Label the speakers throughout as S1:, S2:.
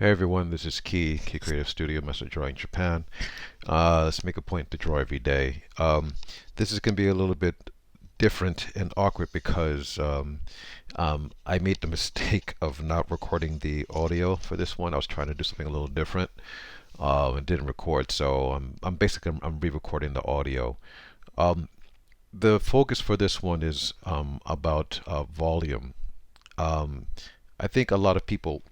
S1: Hey everyone, this is Key Creative Studio, Master Drawing Japan. Let's make a point to draw every day. This is going to be a little bit different and awkward because I made the mistake of not recording the audio for this one. I was trying to do something a little different and didn't record, so I'm basically I'm re-recording the audio. Um, the focus for this one is about volume. Um, I think a lot of people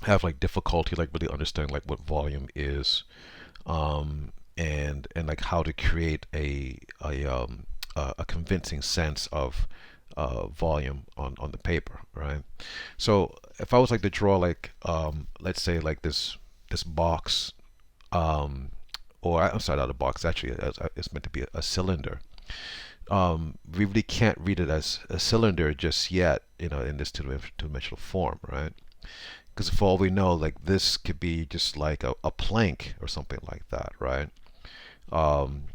S1: have like difficulty like really understanding like what volume is and like how to create a convincing sense of volume on the paper, right? So if I was like to draw like let's say like this box, um, or I'm sorry, not a box, actually it's meant to be a cylinder. We really can't read it as a cylinder just yet, you know, in this two-dimensional form, right? Because for all we know, like this could be just like a plank or something like that, right? Um,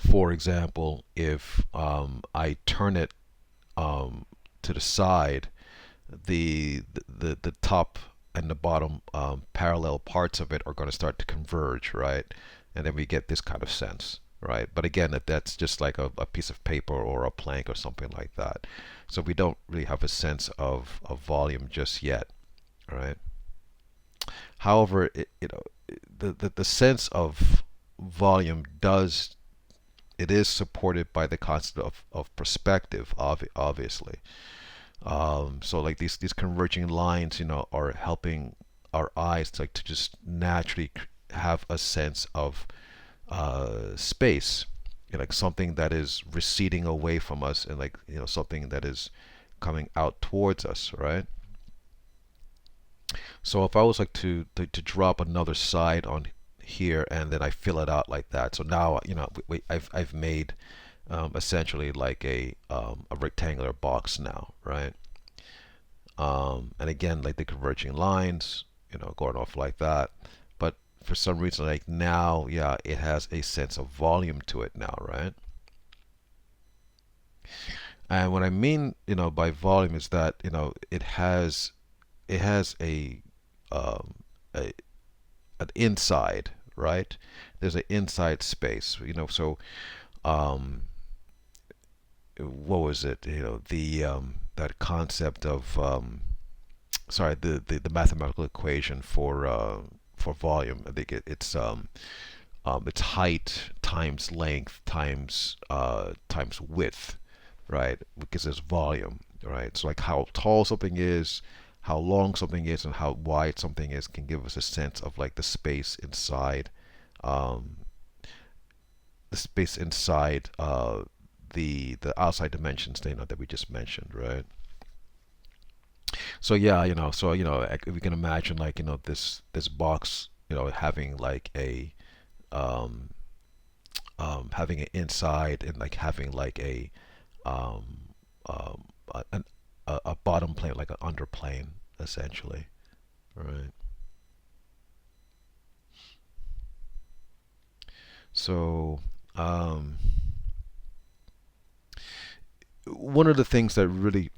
S1: for example, if I turn it to the side, the top and the bottom parallel parts of it are going to start to converge, right? And then we get this kind of sense, right? But again, that's just like a piece of paper or a plank or something like that. So we don't really have a sense of volume just yet, right? However, the sense of volume does it is supported by the concept of perspective, obviously. So like these converging lines, you know, are helping our eyes to, like to just naturally have a sense of space, you know, like something that is receding away from us, and like you know something that is coming out towards us, right? So if I was like to drop another side on here and then I fill it out like that. So now you know I've made essentially like a rectangular box now, right? And again, like the converging lines, you know, going off like that. But for some reason, like now, yeah, it has a sense of volume to it now, right? And what I mean, you know, by volume is that you know it has um, a an inside, right? There's an inside space, you know. So um, what was it? You know, the that concept of sorry, the mathematical equation for volume. I think it's height times length times width, right? Because there's volume, right? So like how tall something is, how long something is, and how wide something is can give us a sense of like um, the space inside the outside dimensions, you know, that we just mentioned, right? So yeah, you know, so you know, we can imagine like you know this box, you know, having like a um, having an inside and like having like um, a bottom plane, like an underplane, essentially, right? So um, one of the things that really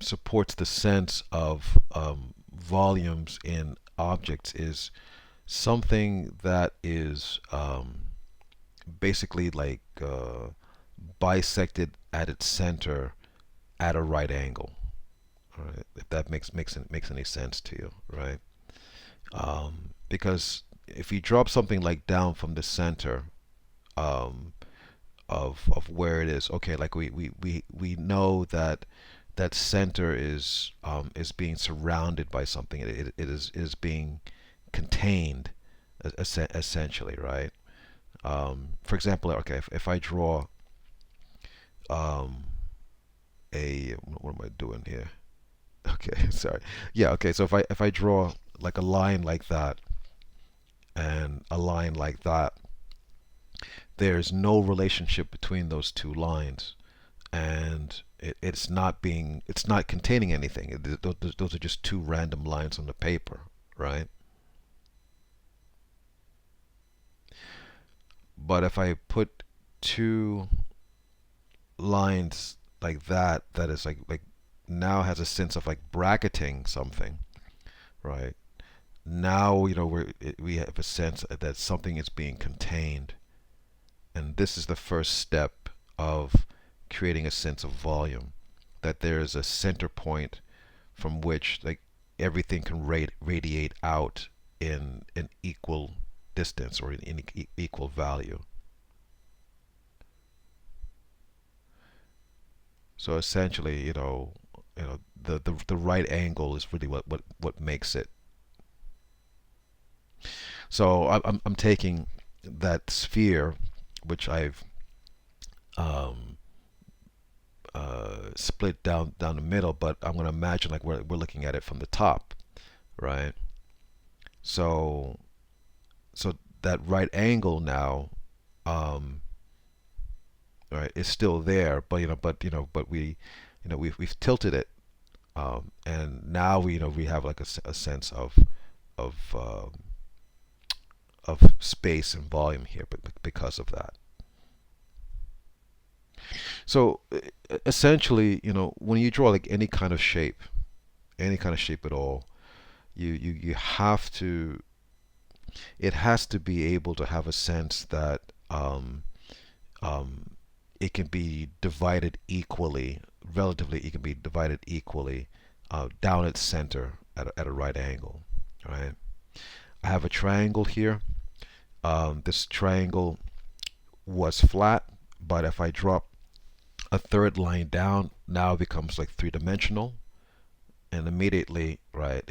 S1: supports the sense of volumes in objects is something that is basically like bisected at its center at a right angle. All right, if that makes any sense to you, right? Because if you drop something like down from the center um, of where it is, okay, like we know that that center is being surrounded by something. It is being contained, essentially, right? For example, okay, if I draw um, a what am I doing here? Okay, sorry. Yeah, okay. So if I draw like a line like that and a line like that, there's no relationship between those two lines, and it's not containing anything. Those are just two random lines on the paper, right? But if I put two lines like that, that is like now has a sense of like bracketing something, right? Now, we have a sense that something is being contained, and this is the first step of creating a sense of volume. That there is a center point from which like everything can radiate out in an equal distance or in equal value. So essentially, the right angle is really what makes it. So I'm taking that sphere, which I've um, split down the middle, but I'm going to imagine like we're looking at it from the top, right? So so that right angle now, um, right, is still there, but we've tilted it, and now we have like a sense of of space and volume here, but because of that. So essentially, when you draw like any kind of shape at all, you have to. It has to be able to have a sense that um, it can be divided equally, relatively, it can be divided equally down its center at a right angle. Right. I have a triangle here. This triangle was flat, but if I drop a third line down, now it becomes like three-dimensional, and immediately, right,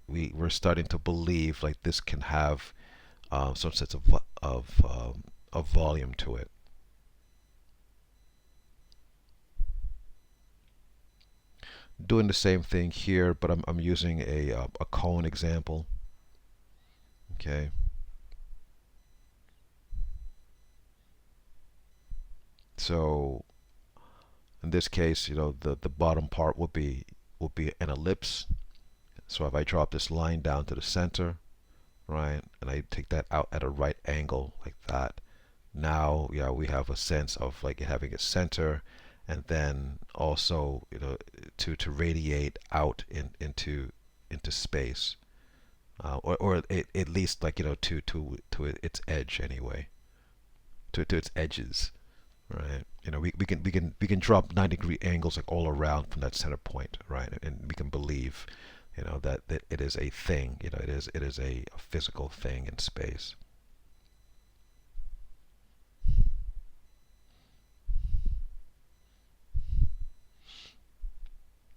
S1: we're starting to believe like this can have some sense of volume to it. Doing the same thing here, but I'm using a cone example. Okay, so in this case, the bottom part will be an ellipse. So if I drop this line down to the center, right, and I take that out at a right angle like that, now, yeah, we have a sense of like having a center, and then also, to radiate out into space, or at least like to its edge anyway, to its edges, right? We can drop 90-degree angles like all around from that center point, right? And we can believe, that it is a thing, it is a physical thing in space.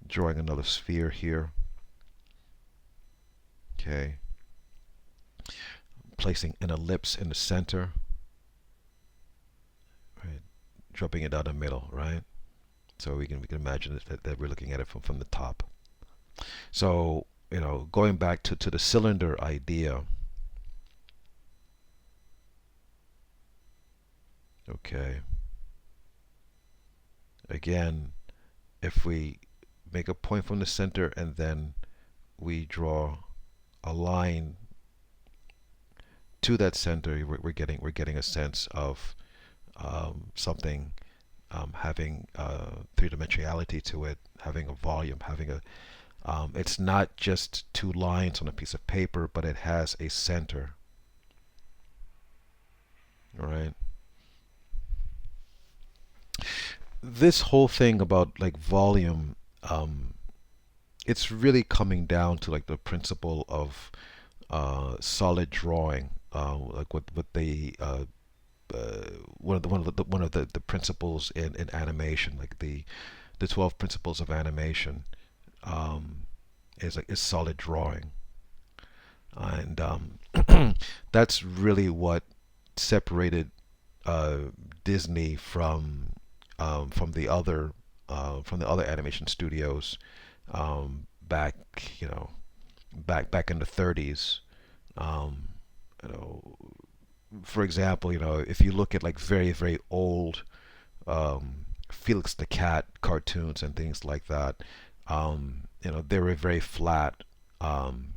S1: Drawing another sphere here. Okay. Placing an ellipse in the center, right? Dropping it down the middle, right? So we can imagine that we're looking at it from the top. So, going back to the cylinder idea. Okay. Again, if we make a point from the center and then we draw a line to that center, we're getting a sense of something having three-dimensionality to it, having a volume, having a it's not just two lines on a piece of paper, but it has a center. All right. This whole thing about like volume, it's really coming down to like the principle of solid drawing, like what they one of the principles in animation, like the 12 principles of animation, um, is solid drawing, and that's really what separated uh, Disney from the other animation studios back back in the 30s. Um, you know, for example, if you look at like very very old Felix the Cat cartoons and things like that, they were very flat. Um,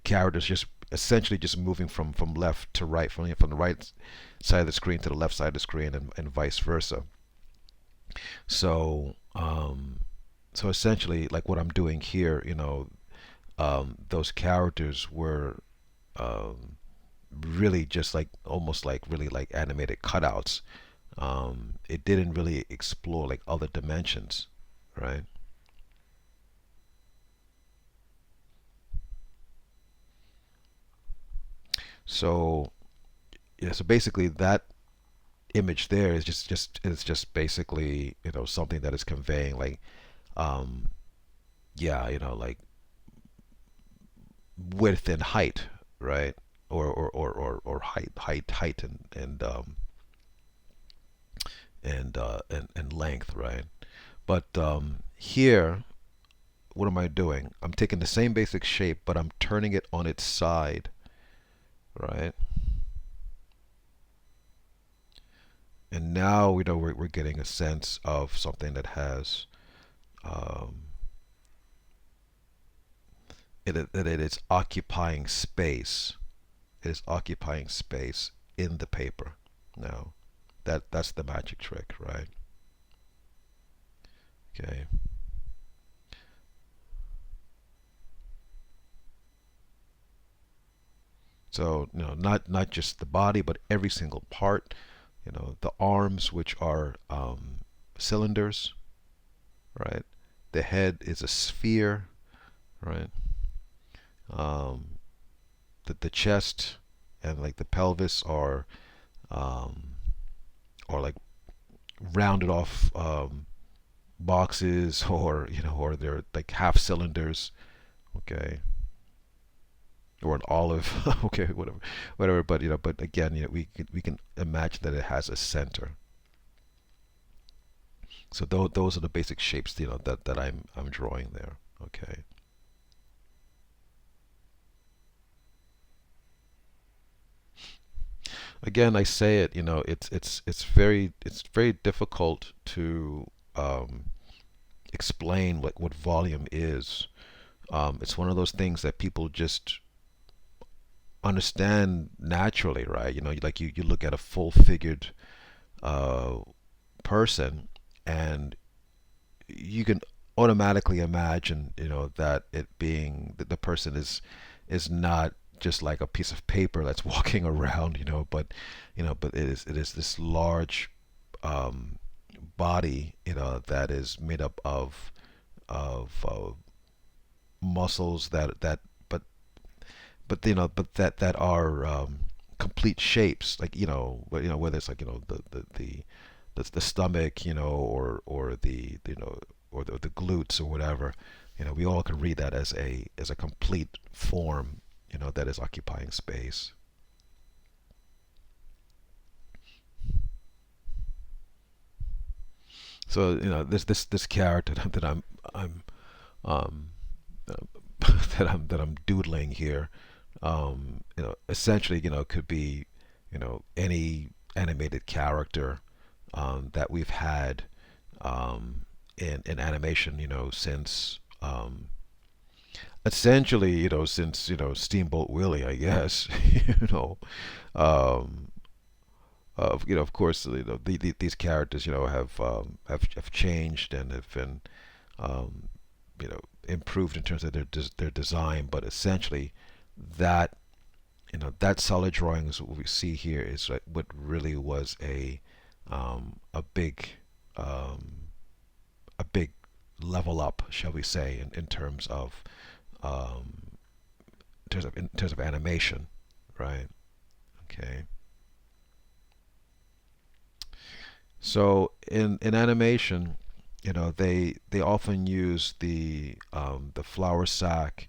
S1: Characters just essentially just moving from left to right, from the right side of the screen to the left side of the screen, and vice versa. So So essentially, like what I'm doing here, those characters were um, really just like almost like really like animated cutouts. It didn't really explore like other dimensions, right? So yeah, so basically that image there is just basically something that is conveying like um, yeah, like width and height, right? Or height and length, right? But here, what am I doing? I'm taking the same basic shape, but I'm turning it on its side, right? And now we know we're getting a sense of something that has um, that it is occupying space. It is occupying space in the paper. Now, that's the magic trick, right? Okay. So, not just the body, but every single part. The arms, which are cylinders, right? The head is a sphere, right? Um, the chest and like the pelvis um, are like rounded off boxes, or they're like half cylinders, okay, or an olive, okay, whatever. But but again, we can imagine that it has a center. So those are the basic shapes, that I'm drawing there. Okay. Again, I say it. It's very difficult to explain what volume is. It's one of those things that people just understand naturally, right? Like you look at a full-figured uh, person, and you can automatically imagine, that it being that the person is not just like a piece of paper that's walking around, but it is this large um, body, that is made up of muscles that but that are complete shapes, like whether it's like the stomach, or the glutes or whatever. We all can read that as a complete form, that is occupying space. So this character that I'm um, that I'm doodling here, essentially, could be, any animated character that we've had in animation, since essentially, since Steamboat Willie, I guess, you know, um, of course, these characters, have changed and have been, um, improved in terms of their design, but essentially, that that solid drawing is what we see here is what really was a big um, a big level up, shall we say, in terms of um, in terms of animation, right? Okay. So in animation, they often use the flour sack,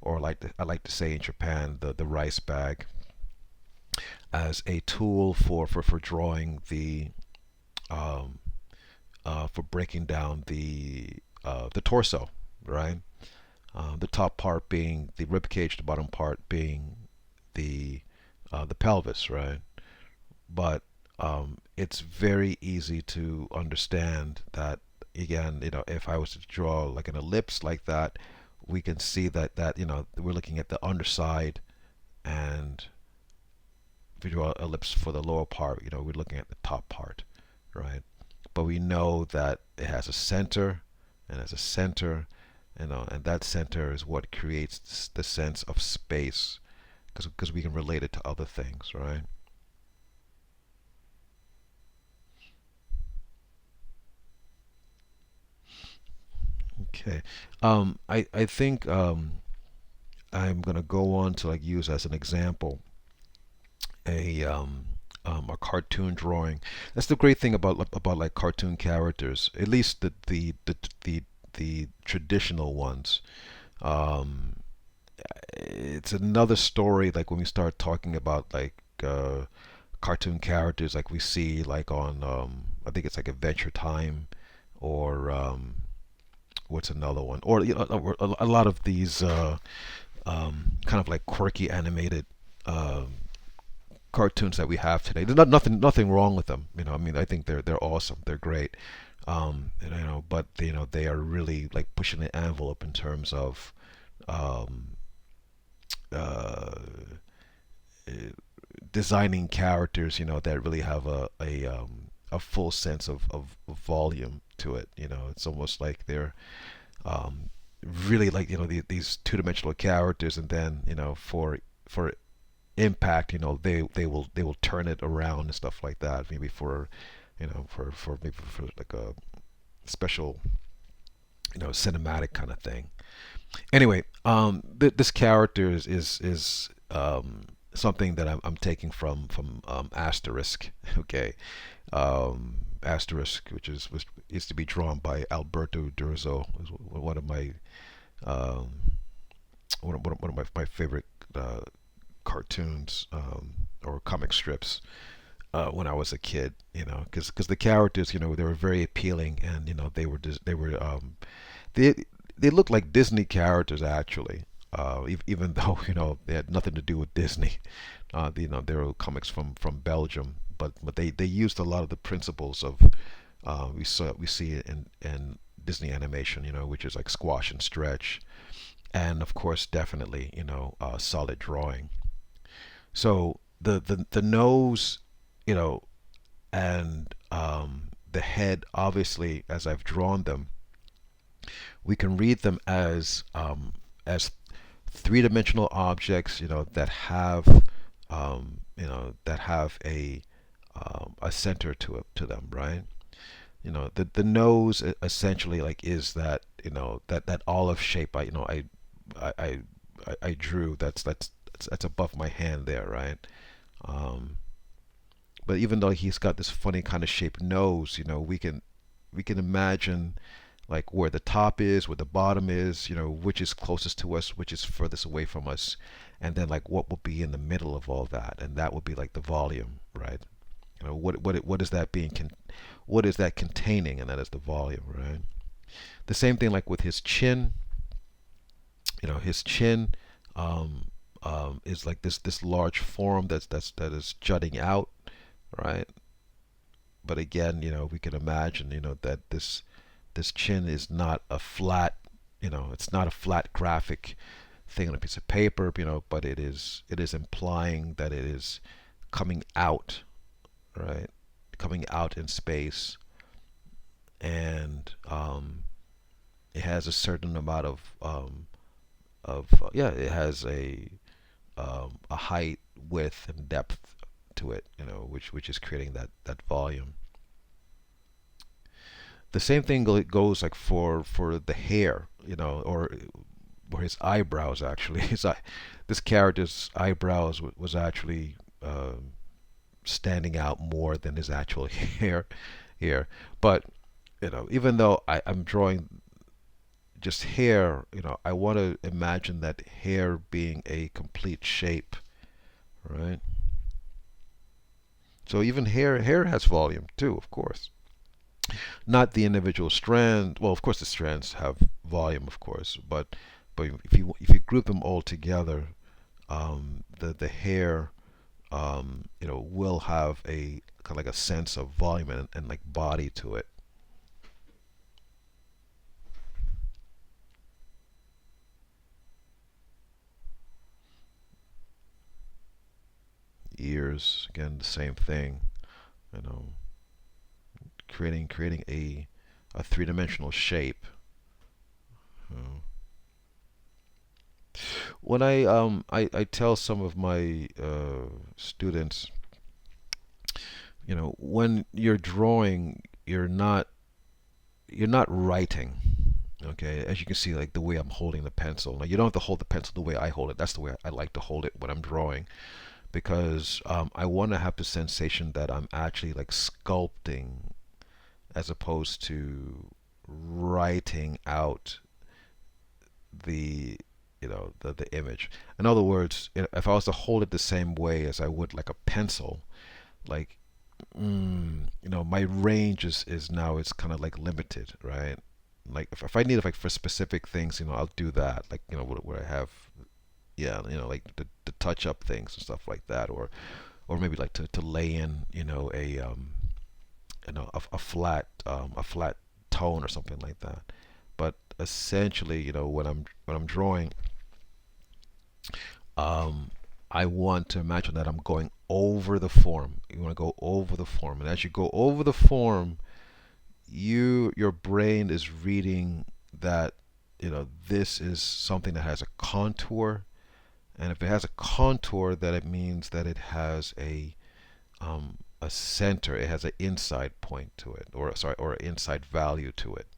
S1: or I like to say in Japan, the rice bag, as a tool for drawing um, for breaking down the torso, right? The top part being the rib cage, the bottom part being the pelvis, right? But it's very easy to understand that, again, if I was to draw like an ellipse like that, we can see that we're looking at the underside, and if we draw an ellipse for the lower part, we're looking at the top part, right? But we know that it has a center, and has a center, and that center is what creates the sense of space, because we can relate it to other things, right? Okay. I think I'm gonna go on to like use as an example a a cartoon drawing. That's the great thing about like cartoon characters, at least the traditional ones. Um, it's another story like when we start talking about like cartoon characters like we see like on I think it's like Adventure Time or what's another one, or you know, a lot of these kind of like quirky animated cartoons that we have today. There's nothing wrong with them. You know, I mean, I think they're awesome. They're great. You know, but you know, they are really like pushing the envelope in terms of um, uh, designing characters. You know, that really have a full sense of volume to it. You know, it's almost like they're um, really like you know these two-dimensional characters, and then you know for impact, you know they will turn it around and stuff like that. Maybe for you know for maybe for like a special you know cinematic kind of thing. Anyway, this character is something that I'm taking from Asterisk. Okay, Asterisk, which was used to be drawn by Alberto Durzo, was one of my um, one of my favorite cartoons or comic strips when I was a kid. You know, because the characters, you know, they were very appealing, and you know they they looked like Disney characters actually. Even though you know they had nothing to do with Disney, you know they were comics from Belgium, but they used a lot of the principles of we see it in Disney animation, you know, which is like squash and stretch, and of course definitely you know solid drawing. So the nose, you know, and the head, obviously, as I've drawn them, we can read them as three-dimensional objects, you know, that have you know that have a center to them, right? You know, the nose essentially like is that you know that olive shape. I you know I I I drew. That's above my hand there, right? Um, but even though he's got this funny kind of shaped nose, you know, we can imagine like where the top is, where the bottom is, you know, which is closest to us, which is furthest away from us, and then like what will be in the middle of all that, and that would be like the volume, right? You know, what is that what is that containing, and that is the volume, right? The same thing like with his chin, you know, his chin is like this large form that is jutting out, right? But again, you know, we can imagine, you know, that this chin is not a flat, you know, it's not a flat graphic thing on a piece of paper, you know, but it is implying that it is coming out, right? Coming out in space, and it has a certain amount of yeah, it has a height, width, and depth to it, you know, which is creating that volume. The same thing goes like for the hair, you know, or his eyebrows actually. This character's eyebrows was actually standing out more than his actual hair here. But you know, even though I'm drawing just hair, you know, I want to imagine that hair being a complete shape, right? So even hair has volume too, of course. Not the individual strand. Well, of course, the strands have volume, of course, but if you group them all together, the hair you know will have a kind of like a sense of volume and like body to it. Ears, again, the same thing. You know, creating a three-dimensional shape. Uh, when I tell some of my students, when you're drawing, you're not writing. Okay, as you can see, like the way I'm holding the pencil. Now you don't have to hold the pencil the way I hold it. That's the way I like to hold it when I'm drawing, because I want to have the sensation that I'm actually like sculpting as opposed to writing out the the image. In other words, if I was to hold it the same way as I would like a pencil, like my range is now it's kind of like limited, right? Like if I need it like for specific things, I'll do that. Like where I have yeah, like the touch up things and stuff like that, or maybe like to lay in a flat tone or something like that. But essentially, when I'm drawing, um, I want to imagine that I'm going over the form. You want to go over the form, and as you go over the form, your brain is reading that this is something that has a contour, and if it has a contour, that it means that it has a center. It has an inside point to it, or sorry, or an inside value to it.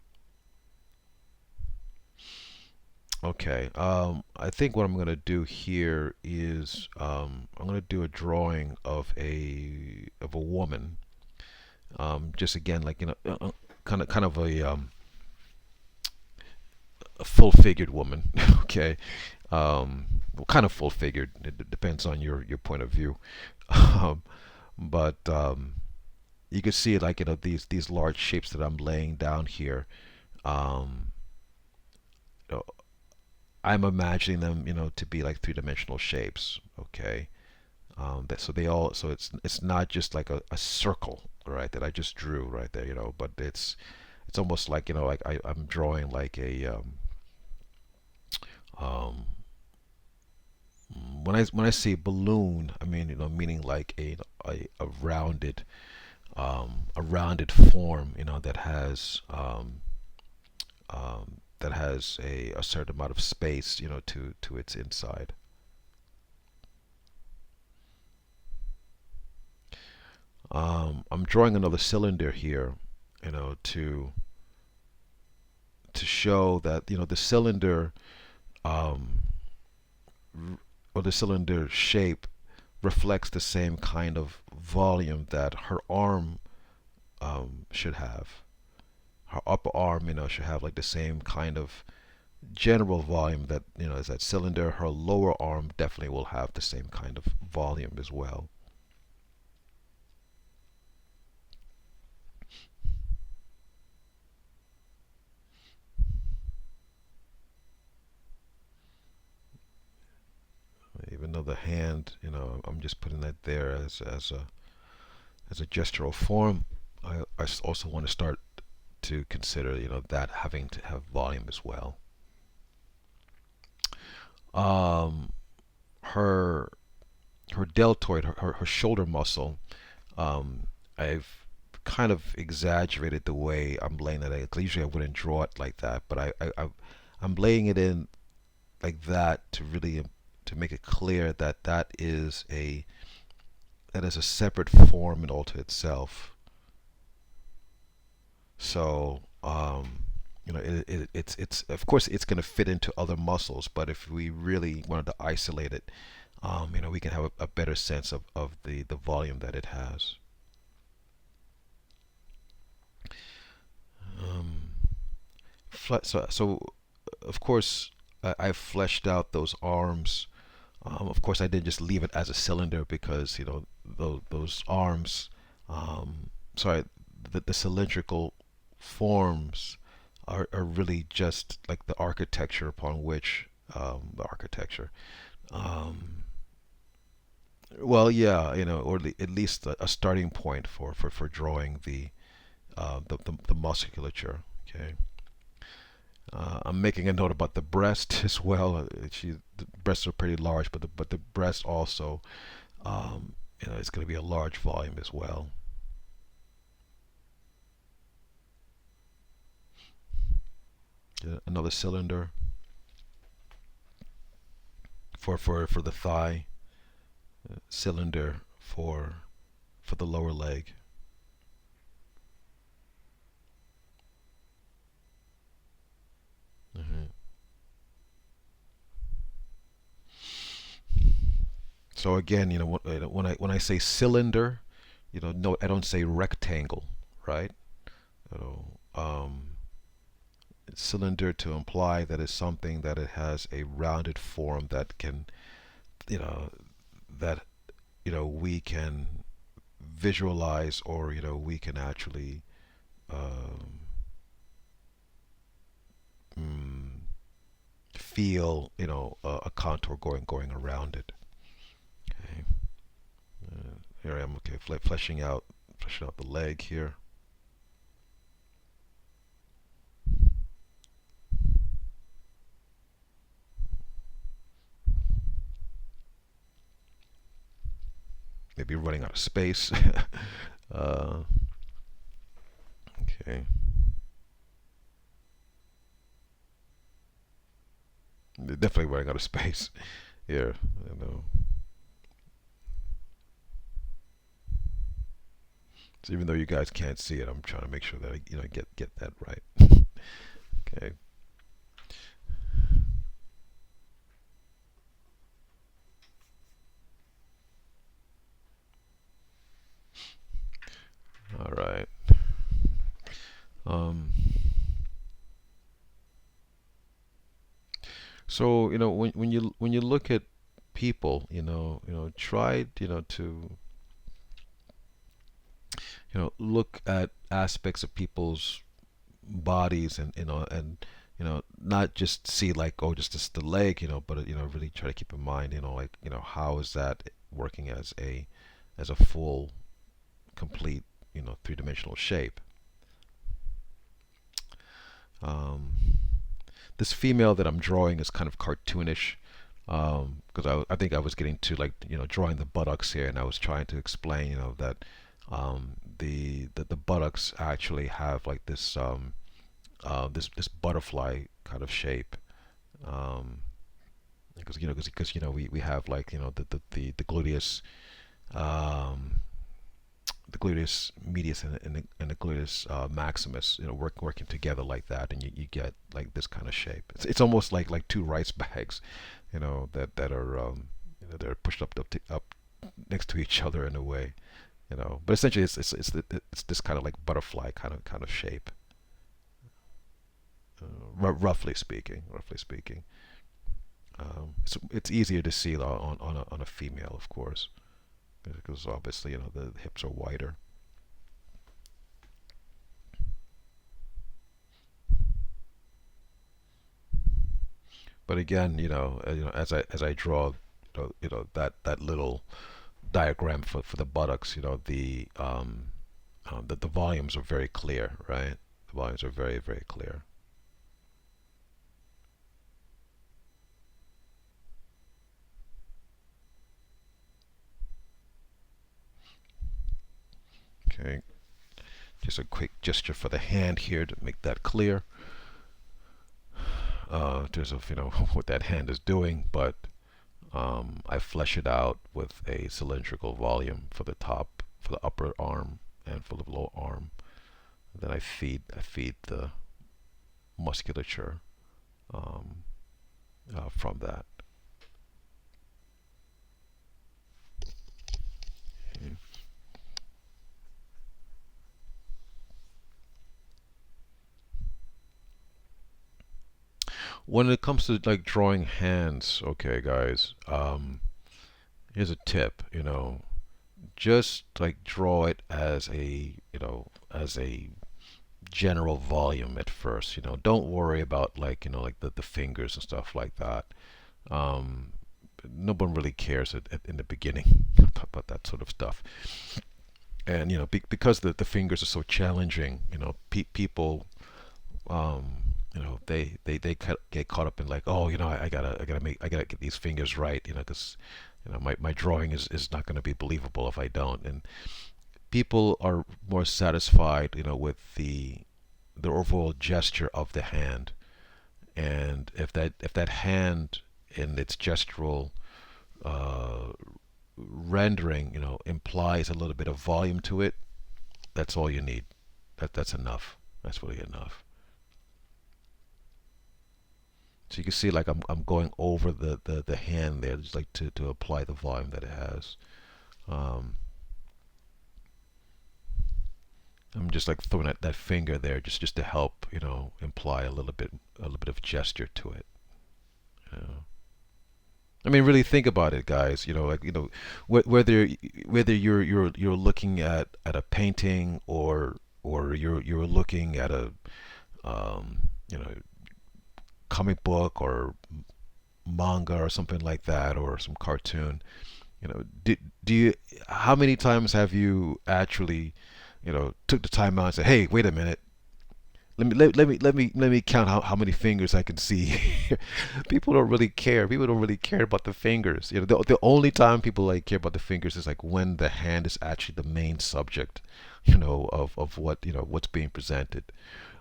S1: Okay, I think what I'm going to do here is I'm going to do a drawing of a woman. Just again, like kind of a full-figured woman. Okay, well, kind of full-figured. It depends on your point of view. um, but you can see like these large shapes that I'm laying down here. Um, you know, I'm imagining them, to be like three-dimensional shapes. Okay, so it's not just like a circle, right, that I just drew right there, but it's almost like like I'm drawing like a um, when I say balloon, I mean meaning like a rounded form, that has a certain amount of space, to its inside. I'm drawing another cylinder here, to show that the cylinder, um, or the cylinder shape reflects the same kind of volume that her arm should have. Her upper arm, should have like the same kind of general volume that as that cylinder. Her lower arm definitely will have the same kind of volume as well. Even though the hand, I'm just putting that there as a gestural form. I also want to start to consider that having to have volume as well. Um, her her deltoid, her shoulder muscle. Um, I've kind of exaggerated the way I'm laying that out. Usually I wouldn't draw it like that, but I'm laying it in like that to really to make it clear that that is a separate form and all to itself. So it's of course it's going to fit into other muscles, but if we really wanted to isolate it, we can have a better sense of the volume that it has. Um, so of course I've fleshed out those arms. Of course, I didn't just leave it as a cylinder because those arms, sorry, the cylindrical forms are really just like the architecture upon which the architecture. Um, well, yeah, or at least a starting point for drawing the musculature. Okay. I'm making a note about the breast as well. The breasts are pretty large, but the breast also, it's going to be a large volume as well. Another cylinder for the thigh, cylinder for the lower leg. Mhm. So again, when I say cylinder, no, I don't say rectangle, right? You cylinder to imply that it's something that it has a rounded form that can, you know, that we can visualize, or we can actually um, mm, feel, a contour going around it. Okay. Here I am. Okay, fleshing out the leg here. Maybe running out of space. uh, okay. Definitely running out of space here. You know. So even though you guys can't see it, I'm trying to make sure that I get that right. Okay. All right. Um, so when you look at people, try to look at aspects of people's bodies, and not just see like, oh, just the leg, but really try to keep in mind, like, how is that working as a full, complete, three-dimensional shape. um, this female that I'm drawing is kind of cartoonish, because I think I was getting to, like, drawing the buttocks here, and I was trying to explain, that the buttocks actually have like this butterfly kind of shape, um, because we have, like, the gluteus, um, the gluteus medius and the gluteus maximus, working together like that, and you get like this kind of shape. It's almost like two rice bags, that are they're pushed up next to each other in a way, But essentially, it's this kind of like butterfly kind of shape, roughly speaking. Roughly speaking, it's easier to see on a female, of course, because obviously the hips are wider. But again, as I draw, that little diagram for the buttocks, the volumes are very clear, right? The volumes are very, very clear. Okay, just a quick gesture for the hand here to make that clear, in terms of what that hand is doing. But I flesh it out with a cylindrical volume for the top, for the upper arm, and for the lower arm. Then I feed the musculature, um, from that. Okay. When it comes to like drawing hands, okay, guys, here's a tip. Just like draw it as a general volume at first. Don't worry about, like, like the fingers and stuff like that. Um, no one really cares in the beginning about that sort of stuff. And because the fingers are so challenging, people, they get caught up in, like, oh, I gotta get these fingers right, because my drawing is not going to be believable if I don't. And people are more satisfied, with the overall gesture of the hand, And if that hand in its gestural uh, rendering, implies a little bit of volume to it, that's all you need. That's enough. That's really enough. So you can see like I'm going over the hand there, just like to apply the volume that it has. Um, I'm just like throwing that finger there just to help, imply a little bit of gesture to it. You know? I mean, really think about it, guys. Like whether you're looking at a painting, or you're looking at a um, you know comic book or manga or something like that, or some cartoon. Do you how many times have you actually took the time out and said, hey, wait a minute, let me count how many fingers I can see. People don't really care. People don't really care about the fingers. The only time people like care about the fingers is like when the hand is actually the main subject, of what's being presented.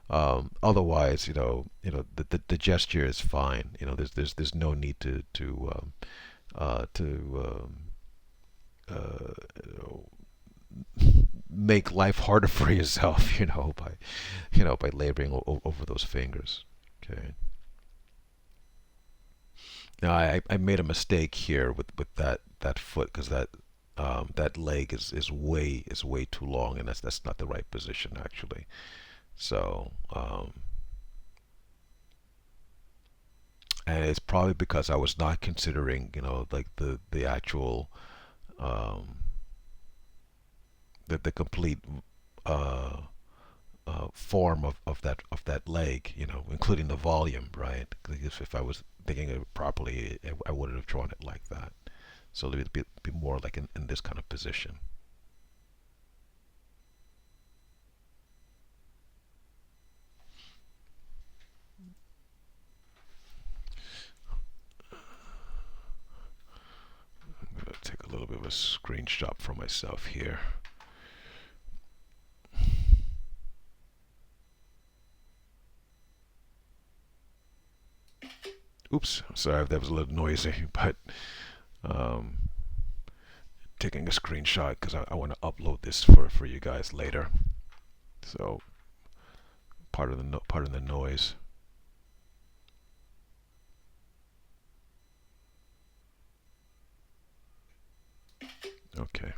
S1: Otherwise, the gesture is fine. There's no need to you know, make life harder for yourself, by laboring over those fingers. Okay. Now I made a mistake here with that foot, because that leg is way too long, and that's not the right position actually. So and it's probably because I was not considering, like the actual um, the complete uh, form of that leg, including the volume, right? If I was thinking of it properly, I wouldn't have drawn it like that. So it would be more like in this kind of position. I'm gonna take a little bit of a screenshot for myself here. Oops, sorry if that was a little noisy, but um, taking a screenshot because I want to upload this for you guys later. So part of the noise. Okay.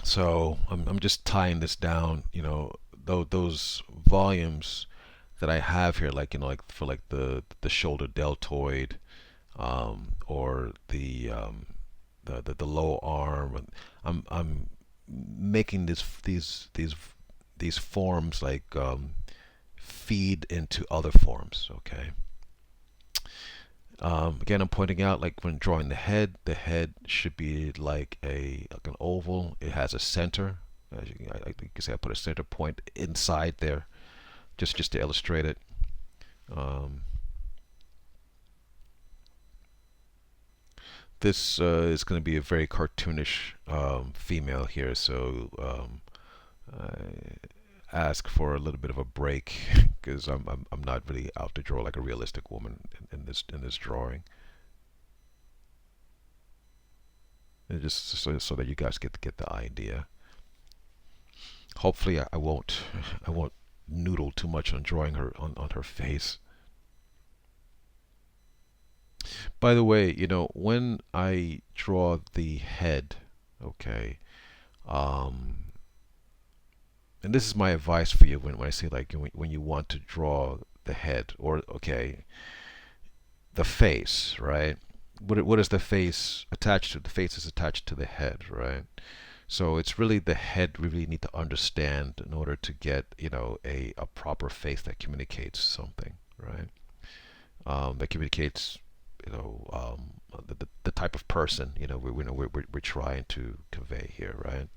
S1: So I'm just tying this down. Though those volumes that I have here, like like for like the shoulder deltoid, or the low arm. I'm making these forms like feed into other forms. Okay. Again, I'm pointing out, like when drawing the head should be like an oval. It has a center. As you can say, I put a center point inside there, just to illustrate it. Um, this is going to be a very cartoonish female here, so I ask for a little bit of a break because I'm not really out to draw like a realistic woman in this drawing. And just so that you guys get the idea. Hopefully, I won't noodle too much on drawing her on her face. By the way, when I draw the head, okay, um, and this is my advice for you when I say, like, when you want to draw the head, or okay, the face, right? What is the face attached to? The face is attached to the head, right? So it's really the head we really need to understand in order to get, a proper face that communicates something, right? That communicates, the type of person, we're trying to convey here, right?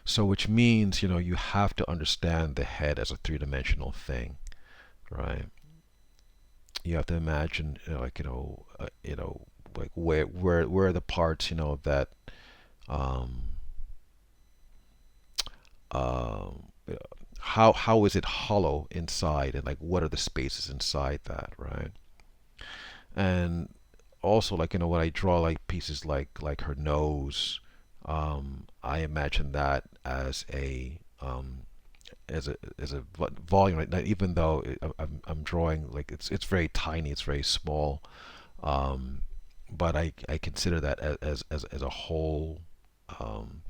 S1: So which means, you have to understand the head as a three-dimensional thing, right? You have to imagine, like where are the parts, that um, um, how is it hollow inside, and like what are the spaces inside that, right? And also, like, when I draw like pieces like her nose, I imagine that as a volume, right? Now, even though I'm drawing like it's very tiny, it's very small, um, but I consider that as a whole, um,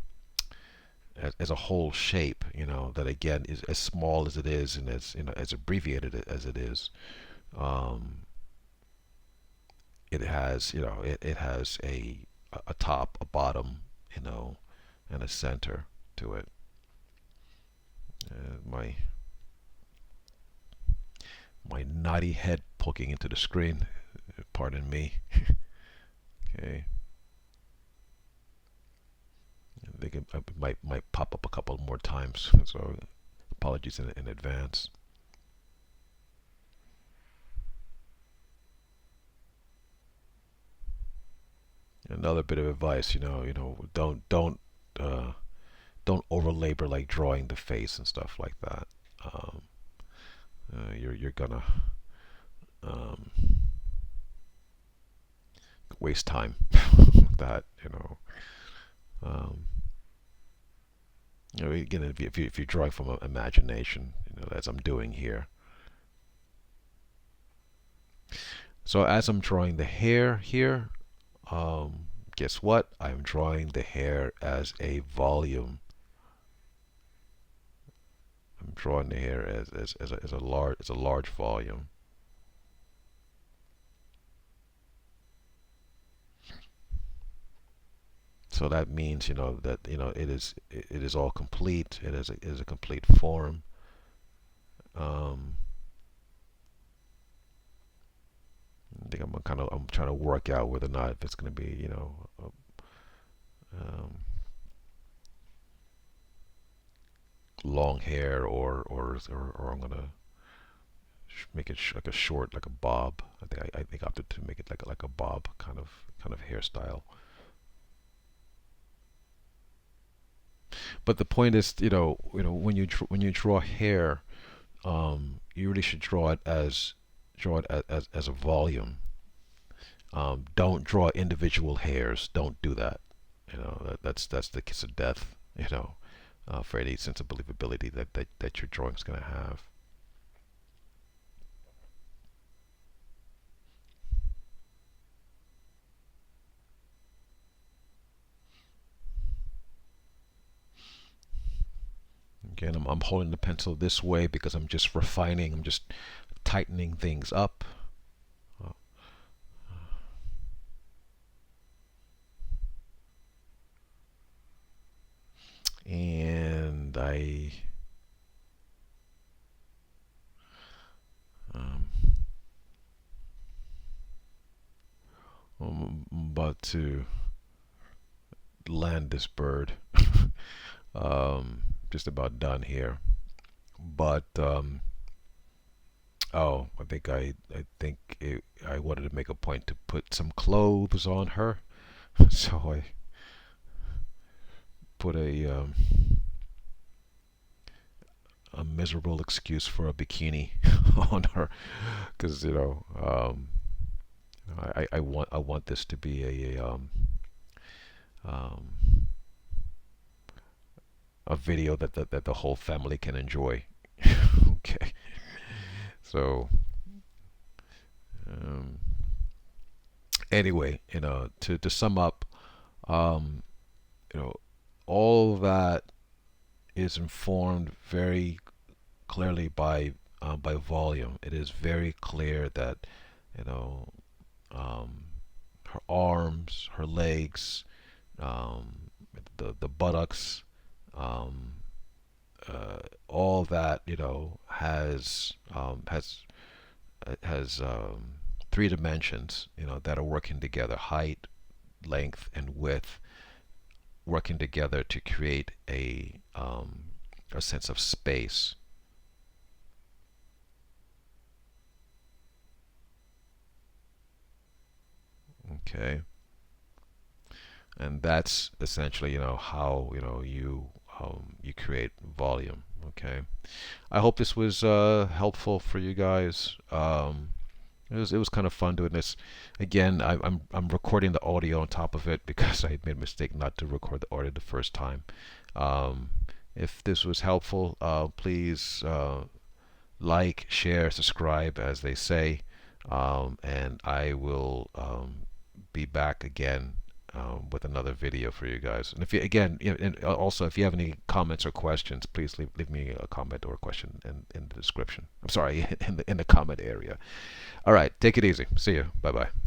S1: as a whole shape, that again is as small as it is, and as as abbreviated as it is. Um, it has, it has a top, a bottom, you know, and a center to it. My naughty head poking into the screen. Pardon me. Okay, I think it might pop up a couple more times, so apologies in advance. Another bit of advice, uh, don't over labor like drawing the face and stuff like that. Um, you're gonna um, waste time with that. Um, again, if you're drawing from imagination, as I'm doing here. So as I'm drawing the hair here, guess what? I'm drawing the hair as a volume. I'm drawing the hair as a large volume. So that means, that it is all complete. It is a complete form. Um, I think I'm trying to work out whether or not if it's going to be, um, long hair, or I'm gonna make it like a short, like a bob. I think I opted to make it like a bob kind of hairstyle. But the point is, when you draw hair, you really should draw it as a volume. Don't draw individual hairs. Don't do that. That's the kiss of death. For any sense of believability that your drawing's going to have. Again, I'm holding the pencil this way because I'm just refining. I'm just tightening things up. And um, I'm about to land this bird. Just about done here. But oh, I wanted to make a point to put some clothes on her, so I put a miserable excuse for a bikini on her, because I want this to be um, a video that the whole family can enjoy. Okay, so um, anyway, to sum up, um, you know, all that is informed very clearly by volume. It is very clear that you know um, her arms, her legs, um, the buttocks, um, all that has 3 dimensions that are working together: height, length, and width, working together to create a sense of space. Okay, and that's essentially how you create volume, Okay. I hope this was helpful for you guys. It was kind of fun doing this. Again, I'm recording the audio on top of it because I made a mistake not to record the audio the first time. Um, if this was helpful, please like, share, subscribe, as they say, and I will be back again with another video for you guys. And if you again, and also if you have any comments or questions, please leave me a comment or a question in the description. I'm sorry, in the comment area. All right, take it easy. See you. Bye bye.